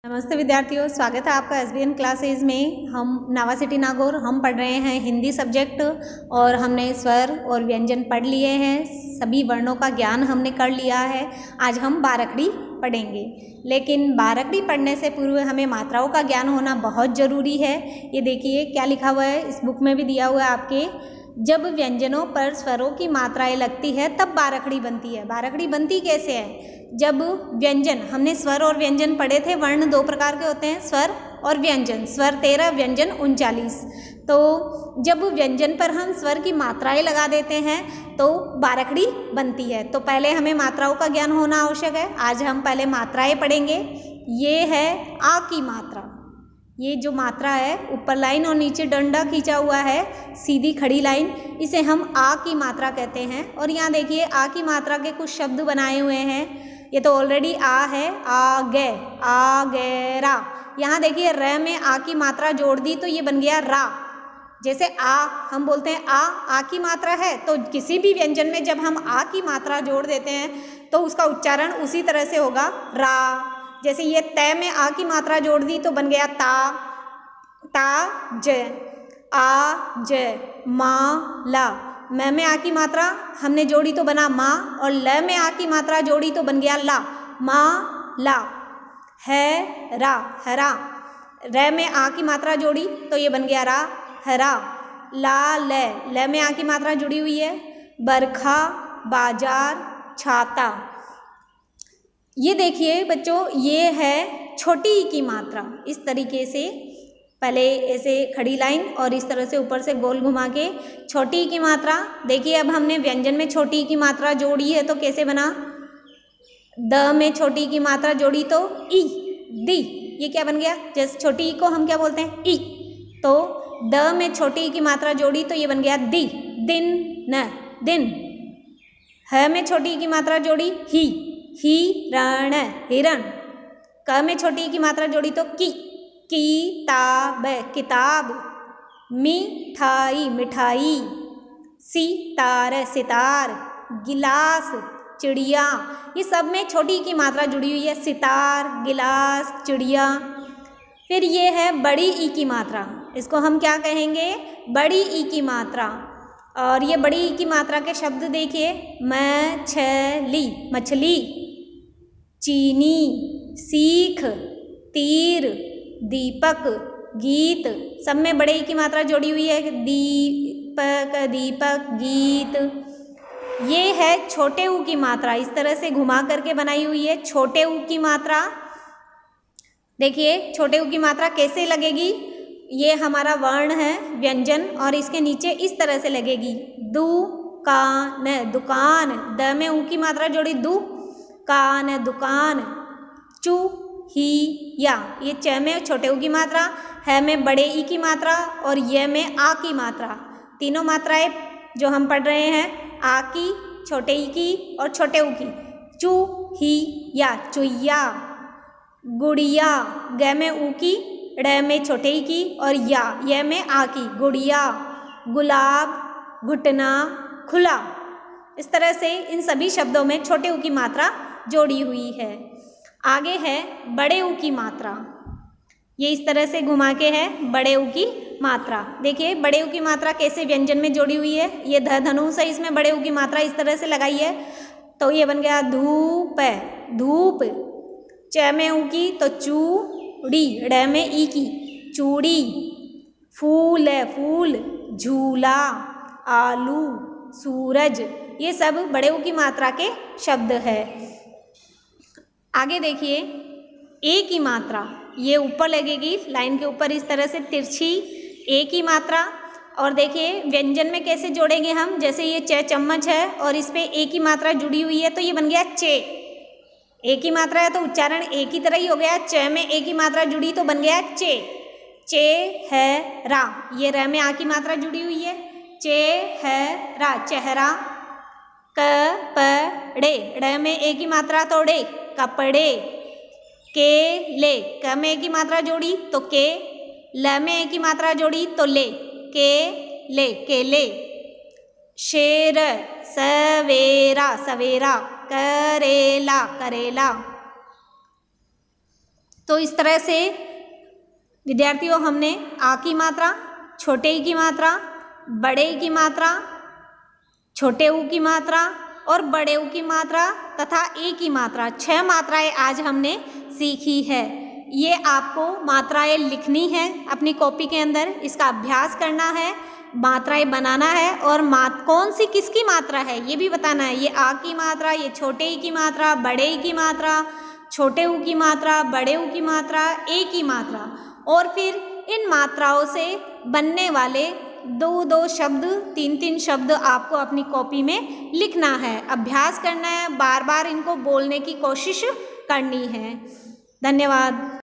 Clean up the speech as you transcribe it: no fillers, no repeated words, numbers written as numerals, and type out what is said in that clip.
नमस्ते विद्यार्थियों, स्वागत है आपका एसबीएन क्लासेज में। हम नावा सिटी नागौर हम पढ़ रहे हैं हिंदी सब्जेक्ट और हमने स्वर और व्यंजन पढ़ लिए हैं। सभी वर्णों का ज्ञान हमने कर लिया है। आज हम बारकड़ी पढ़ेंगे, लेकिन बारकड़ी पढ़ने से पूर्व हमें मात्राओं का ज्ञान होना बहुत ज़रूरी है। ये देखिए क्या लिखा हुआ है, इस बुक में भी दिया हुआ है आपके। जब व्यंजनों पर स्वरों की मात्राएं लगती है तब बारकड़ी बनती है। बारकड़ी बनती कैसे है? जब व्यंजन, हमने स्वर और व्यंजन पढ़े थे। वर्ण दो प्रकार के होते हैं, स्वर और व्यंजन। स्वर 13, व्यंजन 39। तो जब व्यंजन पर हम स्वर की मात्राएं लगा देते हैं तो बारकड़ी बनती है। तो पहले हमें मात्राओं का ज्ञान होना आवश्यक है। आज हम पहले मात्राएं पढ़ेंगे। ये है आ की मात्रा। ये जो मात्रा है, ऊपर लाइन और नीचे डंडा खींचा हुआ है, सीधी खड़ी लाइन, इसे हम आ की मात्रा कहते हैं। और यहाँ देखिए आ की मात्रा के कुछ शब्द बनाए हुए हैं। ये तो ऑलरेडी आ है, आ गे, आ गे रा। यहाँ देखिए र में आ की मात्रा जोड़ दी तो ये बन गया रा। जैसे आ हम बोलते हैं आ की मात्रा है, तो किसी भी व्यंजन में जब हम आ की मात्रा जोड़ देते हैं तो उसका उच्चारण उसी तरह से होगा, रा। जैसे ये तय में आ की मात्रा जोड़ दी तो बन गया ता, ता ज, आ ज, मा ला। म में आ की मात्रा हमने जोड़ी तो बना मा, और ल में आ की मात्रा जोड़ी तो बन गया ला, मा ला। है रा, हरा। र में आ की मात्रा जोड़ी तो ये बन गया रा, हरा। ला ल में आ की मात्रा जुड़ी हुई है, बरखा, बाजार, छाता। ये देखिए बच्चों, ये है छोटी ई की मात्रा। इस तरीके से पहले ऐसे खड़ी लाइन और इस तरह से ऊपर से गोल घुमा के छोटी ई की मात्रा। देखिए अब हमने व्यंजन में छोटी ई की मात्रा जोड़ी है तो कैसे बना? द में छोटी ई की मात्रा जोड़ी तो ई, दी। ये क्या बन गया? जैसे छोटी ई को हम क्या बोलते हैं? ई। तो द में छोटी ई की मात्रा जोड़ी तो ये बन गया दी, दिन, न, दिन। ह में छोटी ई की मात्रा जोड़ी ही, हिरण, हिरण। क में छोटी ई की मात्रा जोड़ी तो की, किताब, किताब। मिठाई, मिठाई। सितार, सितार। गिलास, चिड़िया। ये सब में छोटी ई की मात्रा जुड़ी हुई है, सितार, गिलास, चिड़िया। फिर ये है बड़ी ई की मात्रा। इसको हम क्या कहेंगे? बड़ी ई की मात्रा। और ये बड़ी ई की मात्रा के शब्द देखिए, मछली, मछली। चीनी, सीख, तीर, दीपक, गीत। सब में बड़े ई की मात्रा जोड़ी हुई है, दीपक, दीपक, गीत। ये है छोटे ऊ की मात्रा। इस तरह से घुमा करके बनाई हुई है छोटे ऊ की मात्रा। देखिए छोटे ऊ की मात्रा कैसे लगेगी? ये हमारा वर्ण है व्यंजन, और इसके नीचे इस तरह से लगेगी, दुकान, दुकान। द में ऊ की मात्रा जोड़ी दु, कान, दुकान। चूहिया, ये च में छोटे ऊ की मात्रा, है में बड़े ई की मात्रा, और ये में आ की मात्रा। तीनों मात्राएं जो हम पढ़ रहे हैं, आ की, छोटे ई की और छोटे ऊ की। चूहिया, चुईया। गुड़िया, ग में ऊ की, ड़ में छोटे ई की, और या, ये में आ की, गुड़िया। गुलाब, घुटना, खुला। इस तरह से इन सभी शब्दों में छोटे ऊ की मात्रा जोड़ी हुई है। आगे है बड़े ऊ की मात्रा। ये इस तरह से घुमा के है बड़े ऊ की मात्रा। देखिए बड़े ऊ की मात्रा कैसे व्यंजन में जोड़ी हुई है। ये धनुष है, इसमें बड़े ऊ की मात्रा इस तरह से लगाई है तो ये बन गया धूप, धूप। च में ऊ की तो चूड़ी, ड़ में ई की, चूड़ी। फूल है, फूल। झूला, आलू, सूरज। ये सब बड़े ऊ की मात्रा के शब्द है। आगे देखिए ए की मात्रा। ये ऊपर लगेगी लाइन के ऊपर इस तरह से तिरछी ए की मात्रा। और देखिए व्यंजन में कैसे जोड़ेंगे हम? जैसे ये च चम्मच है और इस पे ए की मात्रा जुड़ी हुई है तो ये बन गया चे। ए की मात्रा है तो उच्चारण ए की तरह ही हो गया। च में ए की मात्रा जुड़ी तो बन गया चे। चे है रा, ये र में आ की मात्रा जुड़ी हुई है, चे है रा, चेहरा। कपड़े, ड़ में ए की मात्रा तो डे, कपड़े। केले, क में ए की मात्रा जोड़ी तो के, ल में ए की मात्रा जोड़ी तो ले, केले, केले। शेर, सवेरा, सवेरा। करेला, करेला। तो इस तरह से विद्यार्थियों हमने आ की मात्रा, छोटे ई की मात्रा, बड़े ई की मात्रा, छोटे ऊ की मात्रा और बड़े ऊ की मात्रा तथा ए की मात्रा, 6 मात्राएं आज हमने सीखी है। ये आपको मात्राएं लिखनी है अपनी कॉपी के अंदर, इसका अभ्यास करना है, मात्राएं बनाना है और कौन सी किसकी मात्रा है ये भी बताना है। ये आ की मात्रा, ये छोटे ई की मात्रा, बड़े ई की मात्रा, छोटे ऊ की मात्रा, बड़े ऊ की मात्रा, ए की मात्रा, और फिर इन मात्राओं से बनने वाले 2-2 शब्द, 3-3 शब्द आपको अपनी कॉपी में लिखना है, अभ्यास करना है, बार बार इनको बोलने की कोशिश करनी है। धन्यवाद।